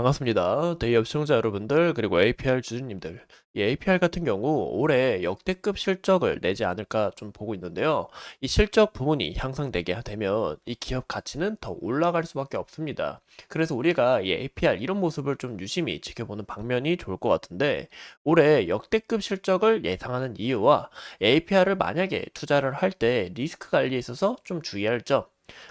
반갑습니다. 대기업 시청자 여러분들, 그리고 APR 주주님들. 이 APR 같은 경우 올해 역대급 실적을 내지 않을까 좀 보고 있는데요. 이 실적 부문이 향상되게 되면 이 기업 가치는 더 올라갈 수밖에 없습니다. 그래서 우리가 이 APR 이런 모습을 좀 유심히 지켜보는 방면이 좋을 것 같은데, 올해 역대급 실적을 예상하는 이유와 APR을 만약에 투자를 할 때 리스크 관리에 있어서 좀 주의할 점,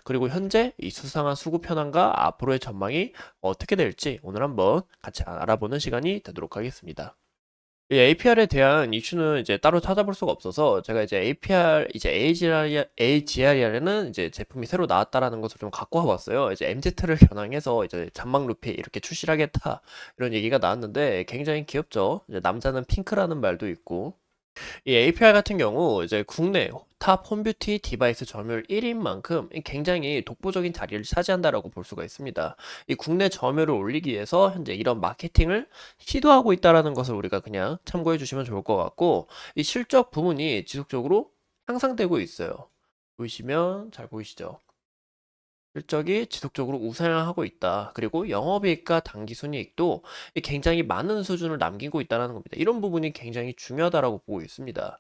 그리고 현재 이 수상한 수급 현황과 앞으로의 전망이 어떻게 될지 오늘 한번 같이 알아보는 시간이 되도록 하겠습니다. 이 APR에 대한 이슈는 이제 따로 찾아볼 수가 없어서 제가 이제 APR 이제 AGR이라는 이제 제품이 새로 나왔다라는 것을 좀 갖고 와봤어요. 이제 MZ를 겨냥해서 이제 잔망 루피 이렇게 출시를 하겠다 이런 얘기가 나왔는데 굉장히 귀엽죠. 이제 남자는 핑크라는 말도 있고 이 APR 같은 경우 이제 국내 탑 홈뷰티 디바이스 점유율 1인 만큼 굉장히 독보적인 자리를 차지한다라고 볼 수가 있습니다. 이 국내 점유율을 올리기 위해서 현재 이런 마케팅을 시도하고 있다라는 것을 우리가 그냥 참고해 주시면 좋을 것 같고, 이 실적 부문이 지속적으로 향상되고 있어요. 보이시면 잘 보이시죠? 실적이 지속적으로 우상향하고 있다. 그리고 영업이익과 당기순이익도 굉장히 많은 수준을 남기고 있다는 겁니다. 이런 부분이 굉장히 중요하다고 보고 있습니다.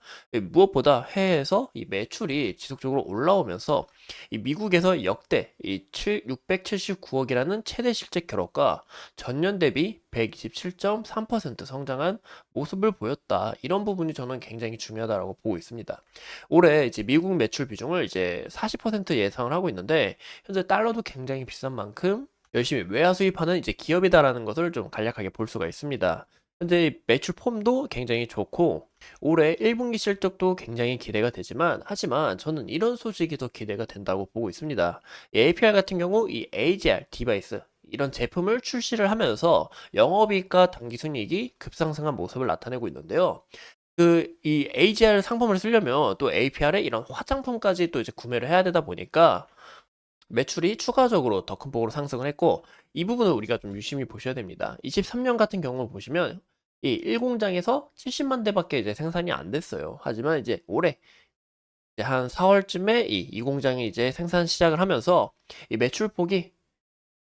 무엇보다 해외에서 이 매출이 지속적으로 올라오면서 이 미국에서 역대 이 679억이라는 최대 실적 결과가 전년 대비 127.3% 성장한 모습을 보였다. 이런 부분이 저는 굉장히 중요하다고 보고 있습니다. 올해 이제 미국 매출 비중을 이제 40% 예상을 하고 있는데 현재 달러도 굉장히 비싼 만큼 열심히 외화 수입하는 이제 기업이다라는 것을 좀 간략하게 볼 수가 있습니다. 현재 매출 폼도 굉장히 좋고 올해 1분기 실적도 굉장히 기대가 되지만, 하지만 저는 이런 소식이 더 기대가 된다고 보고 있습니다. 이 APR 같은 경우 이 AGR 디바이스 이런 제품을 출시를 하면서 영업이익과 당기순이익이 급상승한 모습을 나타내고 있는데요. 이 AGR 상품을 쓰려면 또 APR에 이런 화장품까지 또 이제 구매를 해야 되다 보니까 매출이 추가적으로 더 큰 폭으로 상승을 했고, 이 부분을 우리가 좀 유심히 보셔야 됩니다. 23년 같은 경우 보시면 이 1공장에서 70만 대밖에 이제 생산이 안 됐어요. 하지만 이제 올해 이제 한 4월쯤에 이 2공장이 이제 생산 시작을 하면서 이 매출폭이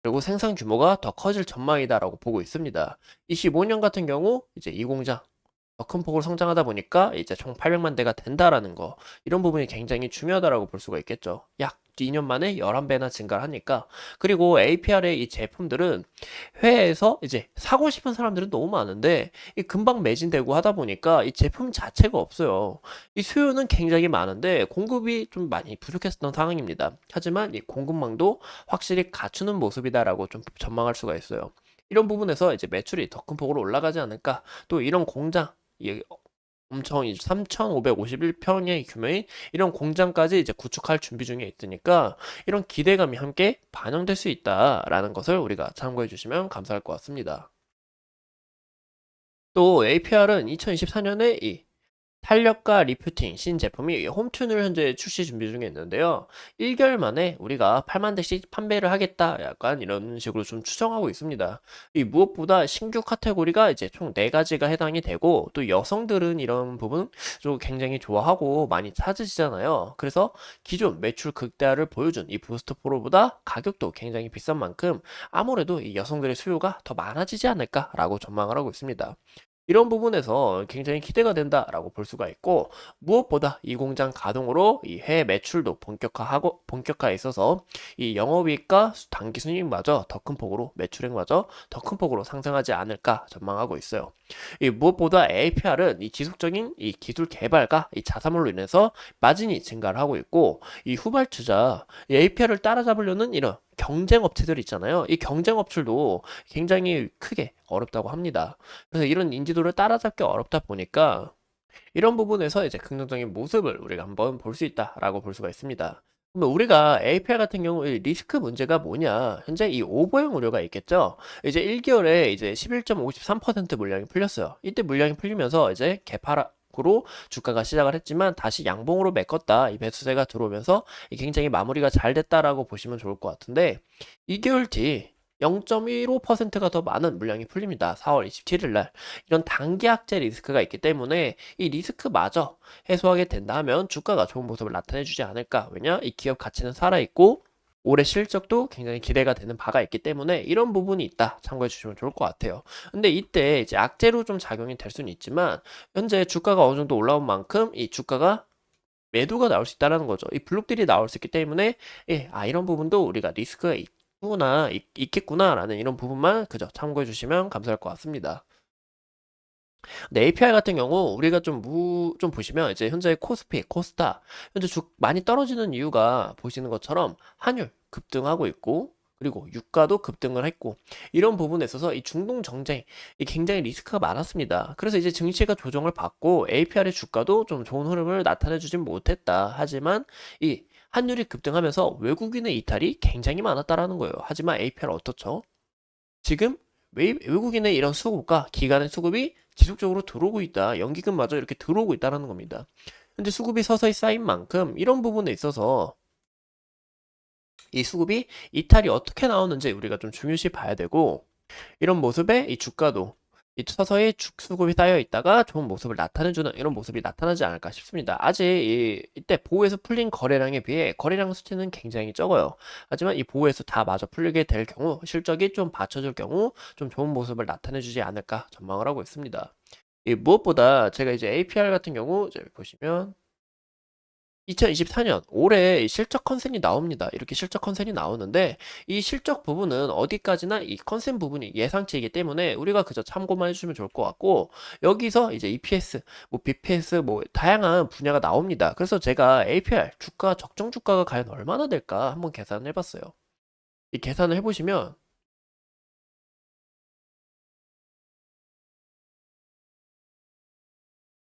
그리고 생산 규모가 더 커질 전망이다라고 보고 있습니다. 25년 같은 경우 이제 2공장 더 큰 폭으로 성장하다 보니까 이제 총 800만 대가 된다라는 거, 이런 부분이 굉장히 중요하다라고 볼 수가 있겠죠. 약 2년 만에 11배나 증가를 하니까. 그리고 APR의 이 제품들은 해외에서 이제 사고 싶은 사람들은 너무 많은데 이 금방 매진되고 하다 보니까 이 제품 자체가 없어요. 이 수요는 굉장히 많은데 공급이 좀 많이 부족했었던 상황입니다. 하지만 이 공급망도 확실히 갖추는 모습이다라고 좀 전망할 수가 있어요. 이런 부분에서 이제 매출이 더 큰 폭으로 올라가지 않을까. 또 이런 공장 이 엄청 3,551평의 규모의 이런 공장까지 이제 구축할 준비 중에 있으니까 이런 기대감이 함께 반영될 수 있다라는 것을 우리가 참고해 주시면 감사할 것 같습니다. 또 APR은 2024년에 이 탄력과 리프팅 신제품이 홈튠을 현재 출시 준비 중에 있는데요. 1개월 만에 우리가 8만 대씩 판매를 하겠다. 약간 이런 식으로 좀 추정하고 있습니다. 이 무엇보다 신규 카테고리가 이제 총 4가지가 해당이 되고, 또 여성들은 이런 부분 좀 굉장히 좋아하고 많이 찾으시잖아요. 그래서 기존 매출 극대화를 보여준 이 부스트 프로보다 가격도 굉장히 비싼 만큼 아무래도 이 여성들의 수요가 더 많아지지 않을까라고 전망을 하고 있습니다. 이런 부분에서 굉장히 기대가 된다라고 볼 수가 있고, 무엇보다 이 공장 가동으로 이 해외 매출도 본격화에 있어서 이 영업이익과 단기 순이익마저 더 큰 폭으로, 매출액마저 더 큰 폭으로 상승하지 않을까 전망하고 있어요. 이 무엇보다 APR은 이 지속적인 이 기술 개발과 이 자사몰로 인해서 마진이 증가를 하고 있고, 이 후발주자 이 APR을 따라잡으려는 이런 경쟁 업체들 있잖아요. 이 경쟁 업체도 굉장히 크게 어렵다고 합니다. 그래서 이런 인지도를 따라잡기 어렵다 보니까 이런 부분에서 이제 긍정적인 모습을 우리가 한번 볼 수 있다라고 볼 수가 있습니다. 그러면 우리가 APR 같은 경우 이 리스크 문제가 뭐냐? 현재 이 오버행 우려가 있겠죠. 이제 1개월에 이제 11.53% 물량이 풀렸어요. 이때 물량이 풀리면서 이제 개파락으로 주가가 시작을 했지만 다시 양봉으로 메꿨다. 이 매수세가 들어오면서 굉장히 마무리가 잘 됐다라고 보시면 좋을 것 같은데, 2개월 뒤 0.15%가 더 많은 물량이 풀립니다. 4월 27일 날. 이런 단기 악재 리스크가 있기 때문에 이 리스크마저 해소하게 된다면 주가가 좋은 모습을 나타내 주지 않을까. 왜냐? 이 기업 가치는 살아있고 올해 실적도 굉장히 기대가 되는 바가 있기 때문에 이런 부분이 있다 참고해 주시면 좋을 것 같아요. 근데 이때 이제 악재로 좀 작용이 될 수는 있지만 현재 주가가 어느 정도 올라온 만큼 이 주가가 매도가 나올 수 있다라는 거죠. 이 블록들이 나올 수 있기 때문에 예, 이런 부분도 우리가 리스크가 있겠구나라는 이런 부분만 그저 참고해 주시면 감사할 것 같습니다. 근데 API 같은 경우 우리가 좀 보시면 이제 현재 코스피, 코스닥 현재 많이 떨어지는 이유가 보시는 것처럼 환율 급등하고 있고 그리고 유가도 급등을 했고 이런 부분에 있어서 이 중동 정쟁이 굉장히 리스크가 많았습니다. 그래서 이제 증시가 조정을 받고 APR의 주가도 좀 좋은 흐름을 나타내 주진 못했다. 하지만 이 환율이 급등하면서 외국인의 이탈이 굉장히 많았다라는 거예요. 하지만 APR 어떻죠? 지금 외국인의 이런 수급과 기관의 수급이 지속적으로 들어오고 있다. 연기금마저 이렇게 들어오고 있다는 겁니다. 현재 수급이 서서히 쌓인 만큼 이런 부분에 있어서 이 수급이 이탈이 어떻게 나오는지 우리가 좀 중요시 봐야 되고 이런 모습에 이 주가도 이 서서히 수급이 쌓여 있다가 좋은 모습을 나타내주는 이런 모습이 나타나지 않을까 싶습니다. 아직 이때 보호에서 풀린 거래량에 비해 거래량 수치는 굉장히 적어요. 하지만 이 보호에서 다 마저 풀리게 될 경우 실적이 좀 받쳐줄 경우 좀 좋은 모습을 나타내주지 않을까 전망을 하고 있습니다. 이 무엇보다 제가 이제 APR 같은 경우 이제 보시면 2024년 올해 실적 컨센이 나옵니다. 이렇게 실적 컨센이 나오는데 이 실적 부분은 어디까지나 이 컨센 부분이 예상치이기 때문에 우리가 그저 참고만 해주시면 좋을 것 같고 여기서 이제 EPS, 뭐 BPS 뭐 다양한 분야가 나옵니다. 그래서 제가 APR 주가 적정 주가가 과연 얼마나 될까 한번 계산을 해봤어요. 이 계산을 해보시면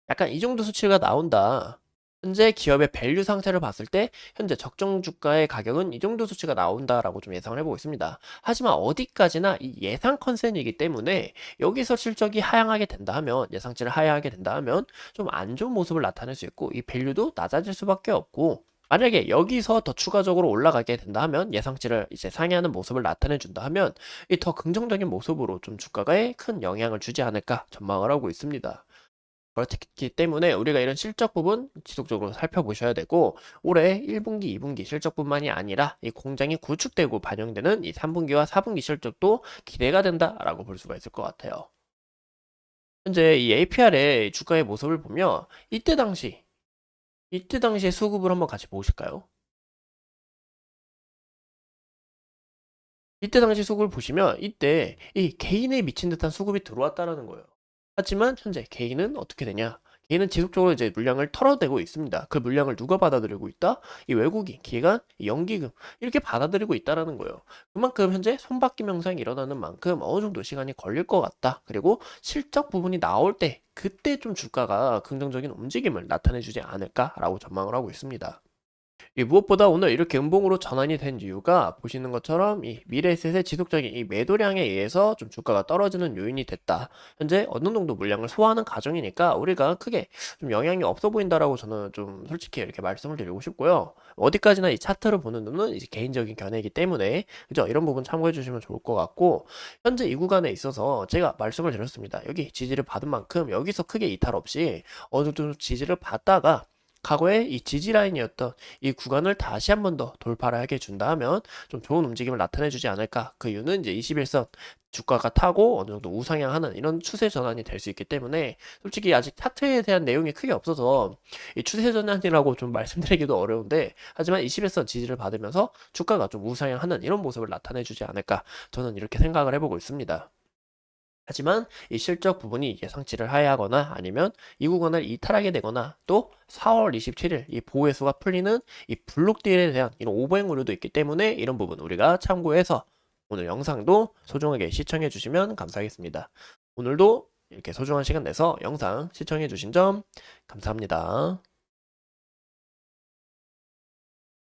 약간 이 정도 수치가 나온다. 현재 기업의 밸류 상태를 봤을 때 현재 적정 주가의 가격은 이 정도 수치가 나온다라고 좀 예상을 해보고 있습니다. 하지만 어디까지나 이 예상 컨센이기 때문에 여기서 실적이 하향하게 된다 하면 예상치를 하향하게 된다 하면 좀 안 좋은 모습을 나타낼 수 있고 이 밸류도 낮아질 수밖에 없고 만약에 여기서 더 추가적으로 올라가게 된다 하면 예상치를 이제 상회하는 모습을 나타내 준다 하면 이 더 긍정적인 모습으로 좀 주가에 큰 영향을 주지 않을까 전망을 하고 있습니다. 그렇기 때문에 우리가 이런 실적 부분 지속적으로 살펴보셔야 되고 올해 1분기, 2분기 실적뿐만이 아니라 이 공장이 구축되고 반영되는 이 3분기와 4분기 실적도 기대가 된다라고 볼 수가 있을 것 같아요. 현재 이 APR의 주가의 모습을 보면 이때 당시의 수급을 한번 같이 보실까요? 이때 당시 수급을 보시면 이때 이 개인에 미친 듯한 수급이 들어왔다라는 거예요. 하지만 현재 개인은 어떻게 되냐? 개인은 지속적으로 이제 물량을 털어내고 있습니다. 그 물량을 누가 받아들이고 있다? 이 외국인, 기관, 이 연기금 이렇게 받아들이고 있다라는 거예요. 그만큼 현재 손바뀜 현상이 일어나는 만큼 어느 정도 시간이 걸릴 것 같다. 그리고 실적 부분이 나올 때 그때 좀 주가가 긍정적인 움직임을 나타내주지 않을까라고 전망을 하고 있습니다. 이 무엇보다 오늘 이렇게 음봉으로 전환이 된 이유가 보시는 것처럼 이 미래에셋의 지속적인 이 매도량에 의해서 좀 주가가 떨어지는 요인이 됐다. 현재 어느 정도 물량을 소화하는 과정이니까 우리가 크게 좀 영향이 없어 보인다라고 저는 좀 솔직히 이렇게 말씀을 드리고 싶고요. 어디까지나 이 차트를 보는 눈은 이제 개인적인 견해이기 때문에 그죠? 이런 부분 참고해 주시면 좋을 것 같고 현재 이 구간에 있어서 제가 말씀을 드렸습니다. 여기 지지를 받은 만큼 여기서 크게 이탈 없이 어느 정도 지지를 받다가 과거에 이 지지 라인이었던 이 구간을 다시 한 번 더 돌파를 하게 준다 하면 좀 좋은 움직임을 나타내 주지 않을까. 그 이유는 이제 21선 주가가 타고 어느 정도 우상향하는 이런 추세 전환이 될 수 있기 때문에 솔직히 아직 차트에 대한 내용이 크게 없어서 이 추세 전환이라고 좀 말씀드리기도 어려운데 하지만 21선 지지를 받으면서 주가가 좀 우상향하는 이런 모습을 나타내 주지 않을까. 저는 이렇게 생각을 해보고 있습니다. 하지만 이 실적 부분이 예상치를 하회하거나 아니면 이 구간을 이탈하게 되거나 또 4월 27일 이 보호해수가 풀리는 이 블록딜에 대한 이런 오버행 우려도 있기 때문에 이런 부분 우리가 참고해서 오늘 영상도 소중하게 시청해 주시면 감사하겠습니다. 오늘도 이렇게 소중한 시간 내서 영상 시청해 주신 점 감사합니다.